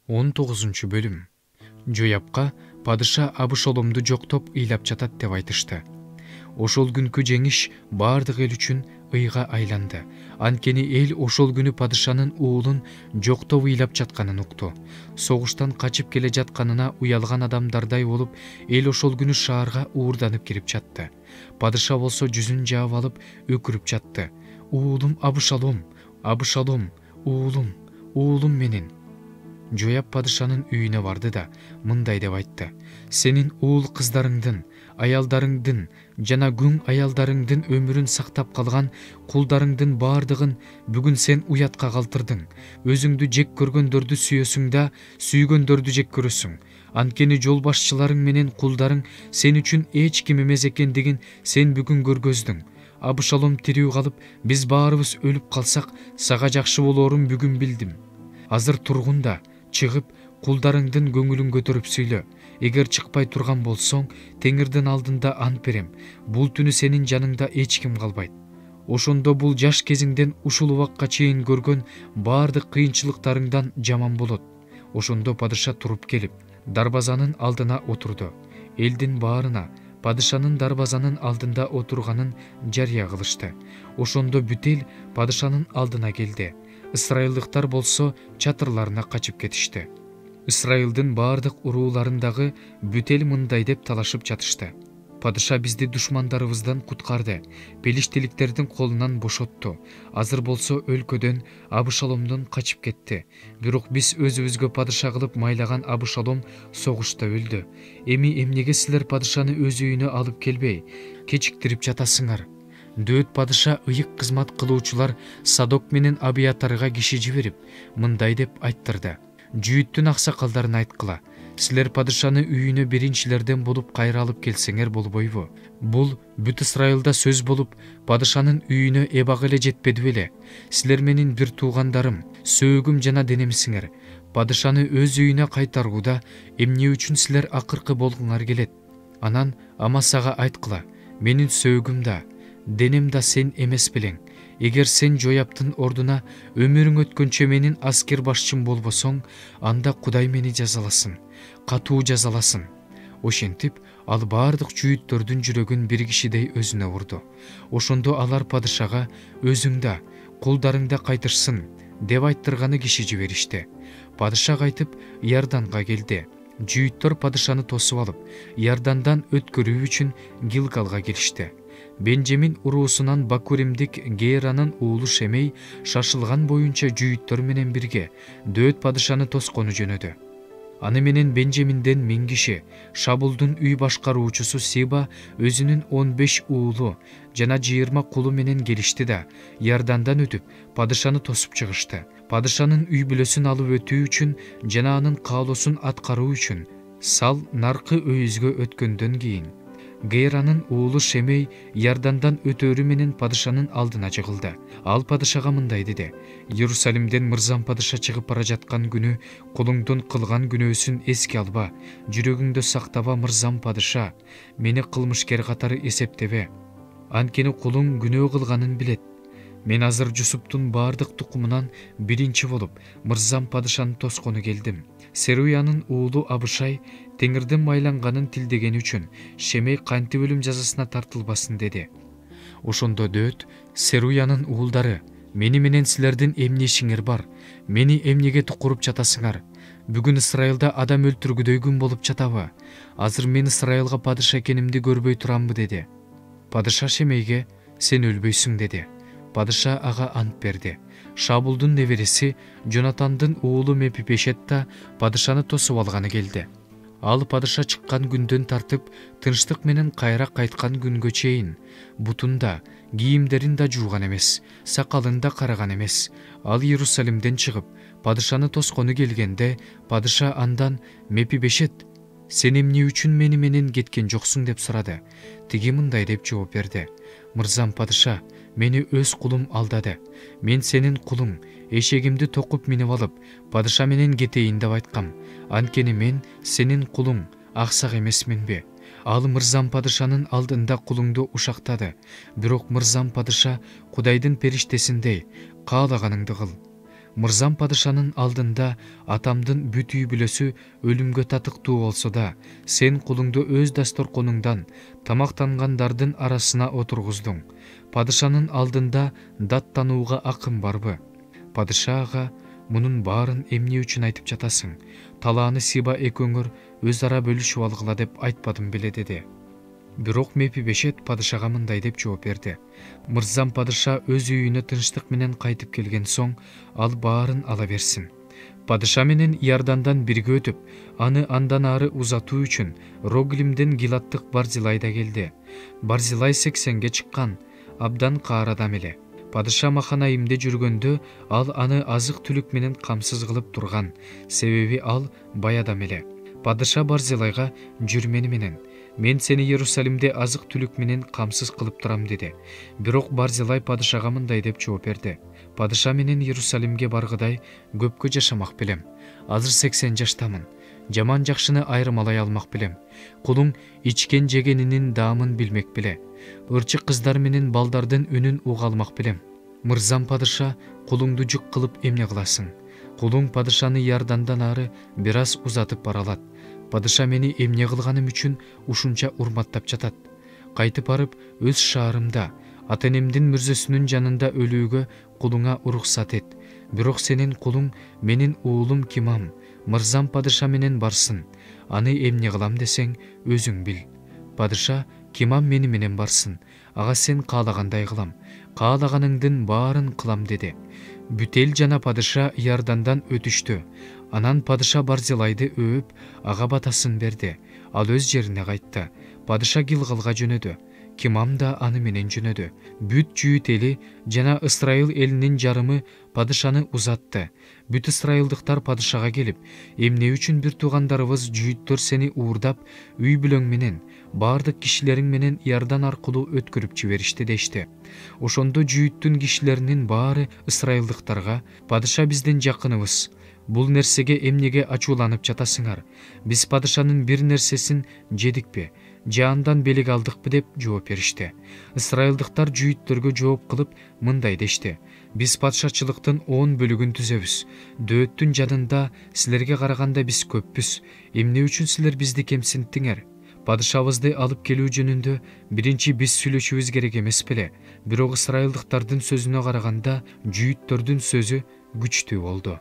19 бөлүм. Жояпка падыша Абышоломду жоктоп ыйлап жатат деп айтышты. Ошол күнкү жеңиш бардык эл үчүн ыйга айланды. Анткени эл ошол күнү падышанын уулун жоктоп ыйлап жатканын укту. Согуштан качып келе жатканына уялган адамдардай болуп, эл ошол күнү шаарга уурданып кирип жатты. Падыша болсо жүзүн жаап алып өкүрүп жатты. Уулум Абышалом, Абышалом, уулум, уулум менен. Жояп падышанын үйүнө барды да мындай деп айтты: сенин уул кыздарыңдын, аялдарыңдын жана күң аялдарыңдын өмүрүн сактап калган кулдарыңдын бардыгын бүгүн сен уятка калтырдың. Өзүңдү жек көргөндөрдү сүйөсүң да, сүйгөндөрдү жек көрөсүң. Анткени жол башчыларың менен кулдарың сен үчүн эч ким эмес экендигин сен бүгүн көргөздүң. Абышалом тирүү калып, биз баарыбыз өлүп калсак, сага жакшы болоорун бүгүн билдим. Азыр тургун да, чыгып, кулдарыңдын көңүлүн көтөрүп сүйлө. Эгер чыкпай турган болсоң, Теңирдин алдында ант берем. Бул түнү сенин жаныңда эч ким калбайт. Ошондо бул жаш кезиңден ушул убакка чейин көргөн бардык кыйынчылыктарыңдан жаман болот. Ошондо падыша туруп келип, дарбазанын алдына отурду. Элдин баарына падышанын дарбазанын алдында отурганын жарыя кылышты. Ошондо бүт эл падышанын алдына келди. Ысрайылдыктар болсо чатырларына качып кетишти. Ысрайылдын бардык урууларындагы бүт эл мындай деп талашып жатышты: падыша бизди душмандарыбыздан куткарды, пелиштиликтердин колунан бошотту. Азыр болсо өлкөдөн Абышаломдон качып кетти. Бирок биз өзүбүзгө падыша кылып майлаган Абышалом согушта өлдү. Эми эмнеге силер падышаны өз үйүнө алып келбей, кечиктирип жатасыңар? Дөөт падыша ыйык кызмат кылуучулар Садок менен Абиятарга киши жиберип, мындай деп айттырды: жүйүттүн аксакалдарына айткыла, силер падышаны үйүнө биринчилерден болуп кайра алып келсеңер болбойбу? Бул бүт Ысрайылда сөз болуп, падышанын үйүнө эбак эле жетпеди беле? Силер менин бир туугандарым, сөөгүм жана денемсиңер. Падышаны өз үйүнө кайтарууда эмне үчүн силер акыркы болгуңар келет? Анан Амасага айткыла: менин сөөгүм да, денем да сен эмес белең. Эгер сен Жояптын ордуна өмүрүң өткөнчө менин аскер башчым болбосоң, анда Кудай мени жазаласын, катуу жазаласын. Ошентип, ал бардык жүйүттөрдүн жүрөгүн бир кишидей өзүнө бурду. Ошондо алар падышага өзүң да, кулдарың да кайтышсын деп айттырганы киши жиберишти. Падыша кайтып Иорданга келди. Жүйүттөр падышаны тосуп алып, Иордандан өткөрүү үчүн Гилгалга келишти. Бенжамин уруусунан Бакуримдик Гейранын уулу Шемей шашылган боюнча жүйүттөр менен бирге дөөт падышаны тоскону жөнөдү. Аны менен Бенжаминден 1000 киши, Шабулдун үй башкаруучусу Сиба өзүнүн 15 уулу жана 20 кулу менен келишти да, Иордандан өтүп, падышаны тосуп чыгышты. Падышанын үй бүлөсүн алып өтүү үчүн жана анын каалоосун аткаруу үчүн Сал наркы өйүзгө өткөндөн кийин Гейранын уулу Шемей Иордандан өтөөрү менен падышанын алдына жыгылды. Ал падышага мындай деди: Иерусалимден мырзам падыша чыгып бара жаткан күнү кулуңдун кылган күнөөсүн эске алба, жүрөгүңдө сактаба мырзам падыша, мени кылмышкер катары эсептебе. Анткени кулуң күнөө кылганын билет. Мен азыр Жусуптун бардык тукумунан биринчи болуп, мырзам падышаны тоскону келдим. Серуянын уулу Абышай Теңирдин майланганын тилдегени үчүн Шемей кантип өлүм жазасына тартылбасын деди. Ошондо дөөт Серуянын уулдары: мени менен силердин эмне ишиңер бар? Мени эмнеге тукуруп жатасыңар? Бүгүн Ысрайылда адам өлтүргүдөй күн болуп жатабы? Азыр мен Ысрайылга падыша экенимди көрбөй турамбы деди. Падыша Шемейге: сен өлбөйсүң деди. Падыша ага ант берди. Шабулдун небереси Жонатандын уулу Мепибешет да падышаны тосуп алганы келди. Ал падыша чыккан күндөн тартып, тынчтык менен кайра кайткан күнгө чейин бутун да, кийимдерин да жууган эмес, сакалын да караган эмес. Ал Иерусалимден чыгып, падышаны тоскону келгенде, падыша андан: Мепибешет, сен эмне үчүн мени менен кеткен жоксуң деп сурады. Тиги мындай деп жооп берди: мырзам падыша, мени өз кулум алдады. Мен сенин кулуң, эшегимди токуп минип алып, падыша менен кетейин деп айткам. Анткени мен сенин кулуң, аксак эмесминби? Ал мырзам падышанын алдында кулуңду ушактады. Бирок мырзам падыша Кудайдын периштесиндей, каалаганыңды кыл. Мырзам падышанын алдында атамдын бүт үй бүлөсү өлүмгө татыктуу болсо да, сен кулуңду өз дасторконуңдан тамактангандардын арасына отургуздуң. Падышанын алдында даттанууга акың барбы? Падыша ага, мунун баарын эмне үчүн айтып жатасың? Талааны Сиба экөөңөр өз ара бөлүшүп алгыла деп айтпадым беле, деди. Бирок Мепибешет падышага мындай деп жооп берди. Мырзам падыша өз үйүнө тынчтык менен кайтып келген соң, ал баарын ала берсин. Падыша менен Иордандан бирге өтүп, аны андан ары узатуу үчүн Роглимден Гилаттык Барзилай да келди. Барзилай 80ге чыккан, абдан каар адам эле. Падыша Маханайымде жүргөндө ал аны азык түлүк менен камсыз кылып турган, себеби ал бай адам эле. Падыша Барзилайга жүрмени менен: «Мен сени Иерусалимде азык түлүк менен камсыз кылып турам», деди. Бирок Барзилай падышага мындай деп жооп берди: «Падыша менен Иерусалимге баргыдай көпкө жашамак белем. Азыр 80 жаштамын. Жаман жакшыны айырмалай алмак белем. Кулуң ичкен жегенинин даамын билмек беле. Ырчык кыздар менен балдардын үнүн уга алмак белем. Мырзам падыша, кулуңду жук кылып эмне кыласың? Кулуң падышаны Иордандан ары бир аз узатып бара алат. Падыша мени эмне кылганым үчүн ушунча урматтап жатат. Кайтып барып, өз шаарымда, ата-энемдин мүрзөсүнүн жанында өлүүгө кулуңа уруксат эт. Бирок сенин кулуң, менин уулум Кимам, мырзам падыша менен барсын. Аны эмне кылам десең, өзүң бил. Падыша: «Кимам мени менен барсын. Ага сен каалагандай кылам. Каалаганыңдын баарын кылам», деди. Бүт эл жана падыша Иордандан өтүштү. Анан падыша Барзилайды өөп, ага батасын берди. Ал өз жерине кайтты. Падыша Гилгалга жөнөдү. Кимам да аны менен жөнөдү. Бүт Жүйүт эли жана Ысрайыл элинин жарымы падышаны узатты. Бүт ысрайылдыктар падышага келип: «Эмне үчүн бир туугандарыбыз жүйүттөр сени уурдап, үй бүлөң менен, баардык кишилериң менен Иордан аркылуу өткөрүп жиберишти», дешти. Ошондо жүйүттүн кишилеринин баары ысрайылдыктарга: «Падыша биздин жакыныбыз. Бул нерсеге эмнеге ачууланып жатасыңар? Биз падышанын бир нерсесин жедикпи, же андан белек алдыкпы?» деп жооп беришти. Ысрайылдыктар жүйүттөргө жооп кылып мындай дешти: «Биз падышачылыктын 10 бөлүгүн түзөбүз. Дөөттүн жанында силерге караганда биз көппүз. Эмне үчүн силер бизди кемсинттиңер? Падышабызды алып келүү жөнүндө биринчи биз сүйлөшүбүз керек эмес беле?» Бирок ысрайылдыктардын сөзүнө караганда жүйүттөрдүн сөзү күчтүү болду.